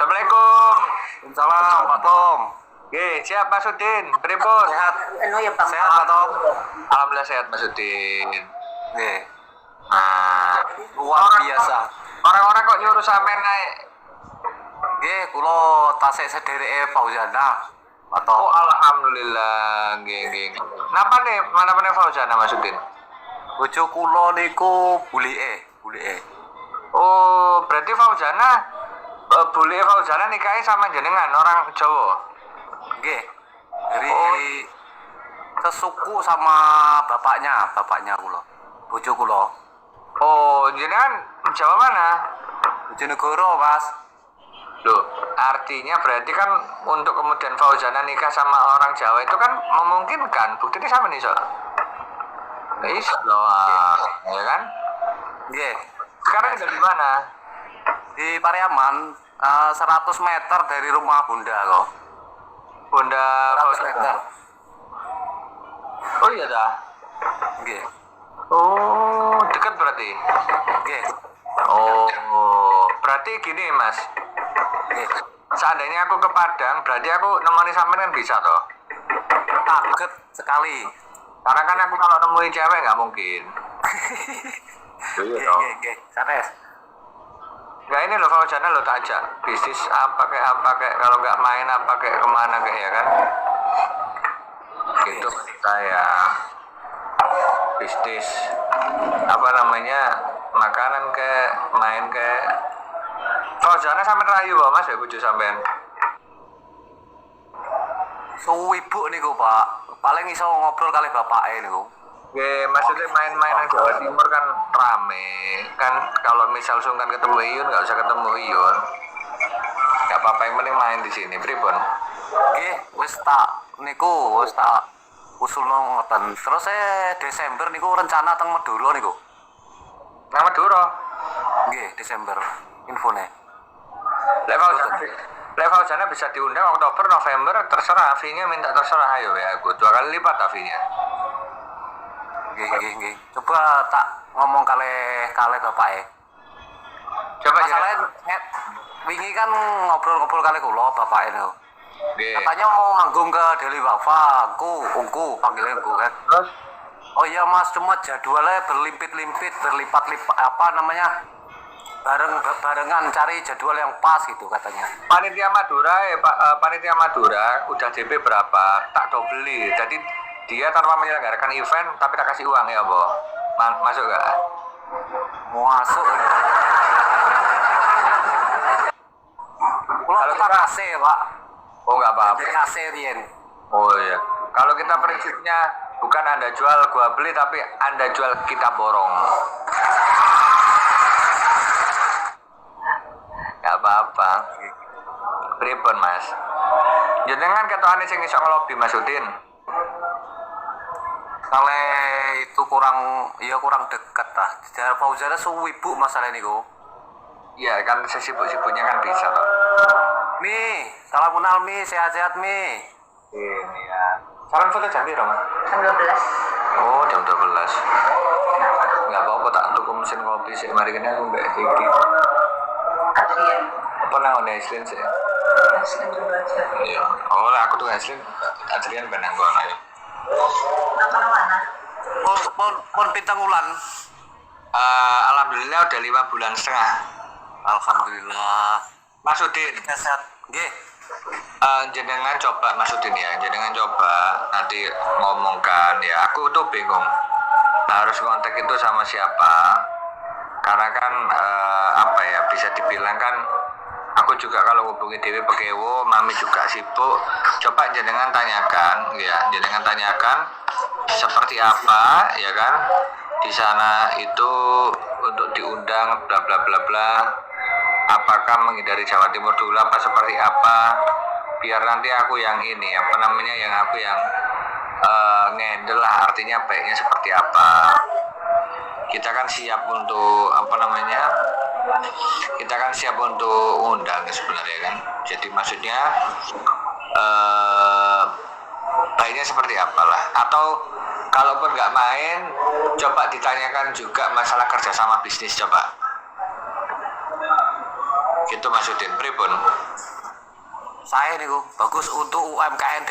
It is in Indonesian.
Assalamualaikum. Waalaikumsalam, Pak Tom. Oke, siap Mas Udin. Pripun? Sehat. Ya Bang. Sehat, Pak Tom. Alhamdulillah sehat Mas Udin. Nggih. Nah, Luar biasa. orang-orang kok nyuruh sampean naik. Nggih, kula tasik sedereke Fauzana. Pak Tom. Oh, alhamdulillah. Nggih. Napa nih? Mana Fauzana Mas Udin? Bojo kula niku bulike. Oh, berarti Fauzana boleh Fauzana nikahi sama jenengan orang Jawa. Nggih. Dari sesuku sama bapaknya kula. Bojo kula. Oh, jenengan Jawa mana? Bojonegoro, Mas. Loh, artinya berarti kan untuk kemudian Fauzana nikah sama orang Jawa itu kan memungkinkan. Buktinya sama nih, so. Iso ya kan? Nggih. Sekarang tinggal di mana? Di Pariaman, 100 meter dari rumah Bunda kok. Bunda 100 meter. Oh iya dah. Nggih. Oh, dekat berarti. Nggih. Oh, berarti gini Mas. Nggih. Seandainya aku ke Padang, berarti aku nemani sampean kan bisa toh? Kaget sekali. Karena kan aku kalau nemuin cewek nggak mungkin. Iya toh. Nggih. Sanes. Nggak ini loh Fauzana lo tak ajak bisnis apa kayak kalau nggak main apa kayak kemana kayak ya kan? Itu saya bisnis apa namanya makanan ke main ke Fauzana sampai rayu kok Mas ya bojo sampean. Suwibu niku, Pak. Paling iso ngobrol kali bapake niku. Oke, maksudnya main-main yang Jawa Timur kan rame kan kalau misal sungkan ketemu Iyun nggak usah ketemu Iyun nggak apa-apa yang penting main di sini pripun Nggih, wis tak usulno ngoten. Terus Desember niku rencana teng Madura niku. nama Duro Nggih, Desember infone. Fauzana bisa diundang Oktober November terserah fee-nya minta terserah ayo ya aku 2 kali lipat fee-nya. Nggih. Coba tak ngomong kali bapake. Coba Masalahnya wingi kan ngobrol-ngobrol kali kula bapake niku. Nggih. Katanya mau manggung ke Deli Wafa, Ungku panggilnya Ungku kan. Terus Oh iya Mas, cuma jadwalnya berlimpit-limpit, berlipat-lipat apa namanya? Barengan cari jadwal yang pas gitu katanya. panitia Madura udah DP berapa tak dobeli jadi dia tanpa menyelenggarakan event tapi tak kasih uang ya Bo masuk gak? Masuk. Kalau Kalau kita kita- AC Pak, Oh nggak apa-apa. jadi AC Rien. Oh iya. Kalau kita prinsipnya bukan Anda jual gua beli tapi Anda jual kita borong. Gak apa-apa. Pripun Mas? Jenengan ketokane sing iso ngelobi Mas Udin. Kalau itu kurang dekat lah. Sejarah Fauzana suwibu masalah ini kok. Iya kan sesibuk-sibuknya kan bisa toh. Mi, salam kenal Mi, sehat-sehat Mi. Ini ya. Salam foto jam piro, Mas? Jam 12. Oh, jam 12. Enggak apa-apa tak tuku mesin kopi sih. Mari kene aku mbak iki. Adrian. Apa nang ngene Islin sih? Masih dulu aja. Iya. Oh, lah aku tuh Islin Adrian benang kono ya. Nama mana? Pon pintang ulan. Alhamdulillah udah 5 bulan setengah. Alhamdulillah. Mas Udin, Sehat. Nggih. jenengan coba Mas Udin ya, jenengan coba nanti ngomongkan ya. Aku tuh bingung harus kontak itu sama siapa. Karena kan apa ya bisa dibilang kan aku juga kalau hubungi Dewi Pekewo, Mami juga sibuk. Coba jenengan tanyakan ya, jenengan tanyakan seperti apa ya kan di sana itu untuk diundang bla bla bla bla. Apakah menghindari Jawa Timur dulu apa seperti apa? Biar nanti aku yang ini apa namanya yang aku yang ngendel lah artinya baiknya seperti apa. Kita kan siap untuk apa namanya? Kita kan siap untuk undang sebenarnya kan. Jadi maksudnya baiknya seperti apalah. Atau kalaupun nggak main, coba ditanyakan juga masalah kerjasama bisnis coba. Gitu Mas Udin, pripun? Saya niku bagus untuk UMKM